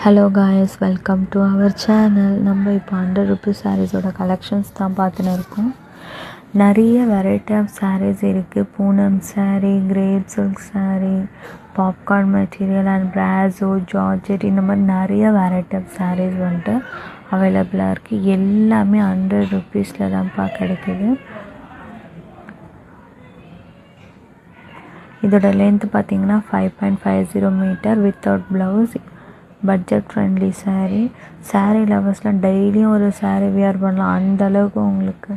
Hello guys, welcome to our channel. நம்ம இப்போ 100 rupees சாரீஸோட collections தான் பார்த்துன்னு இருக்கோம். நிறைய வெரைட்டி ஆஃப் சாரீஸ் இருக்குது. Poonam sari, grape silk sari, popcorn material and brasso, georgette, இந்த மாதிரி நிறைய வெரைட்டி ஆஃப் சாரீஸ் வந்துட்டு அவைலபிளாக இருக்குது. எல்லாமே 100 rupeesல தான்ப்பா கிடைக்குது. இதோட லென்த் பார்த்திங்கன்னா 5.50 metre without blouse. Budget friendly sari லவர்ஸ்லாம் டெய்லியும் ஒரு சாரீ வியர் பண்ணலாம். அந்தளவுக்கு உங்களுக்கு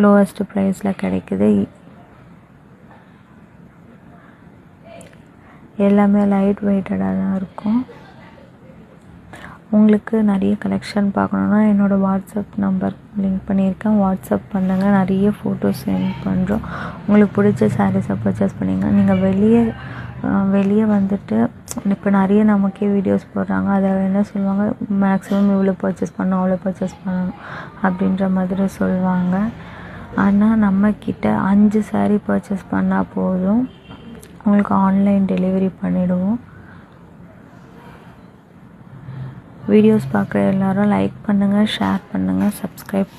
லோவஸ்ட் ப்ரைஸில் கிடைக்குது. எல்லாமே லைட் வெயிட்டடாக தான் இருக்கும். உங்களுக்கு நிறைய கலெக்ஷன் பார்க்கணுன்னா என்னோடய வாட்ஸ்அப் நம்பர் லிங்க் பண்ணியிருக்கேன். வாட்ஸ்அப் பண்ணுங்கள், நிறைய ஃபோட்டோஸ் சென்ட் பண்ணுறோம். உங்களுக்கு பிடிச்ச சாரீஸை பர்ச்சேஸ் பண்ணிங்க. நீங்கள் வெளியே வந்துட்டு இப்போ நிறைய நமக்கே வீடியோஸ் போடுறாங்க. அதில் என்ன சொல்லுவாங்க, மேக்ஸிமம் இவ்வளோ பர்ச்சேஸ் பண்ணணும், அவ்வளோ பர்ச்சேஸ் பண்ணணும் அப்படின்ற மாதிரி சொல்லுவாங்க. ஆனால் நம்மக்கிட்ட 5 சாரீ பர்ச்சேஸ் பண்ணால் போதும், உங்களுக்கு ஆன்லைன் டெலிவரி பண்ணிவிடுவோம். வீடியோஸ் பார்க்குற எல்லோரும் லைக் பண்ணுங்கள், ஷேர் பண்ணுங்கள், சப்ஸ்கிரைப்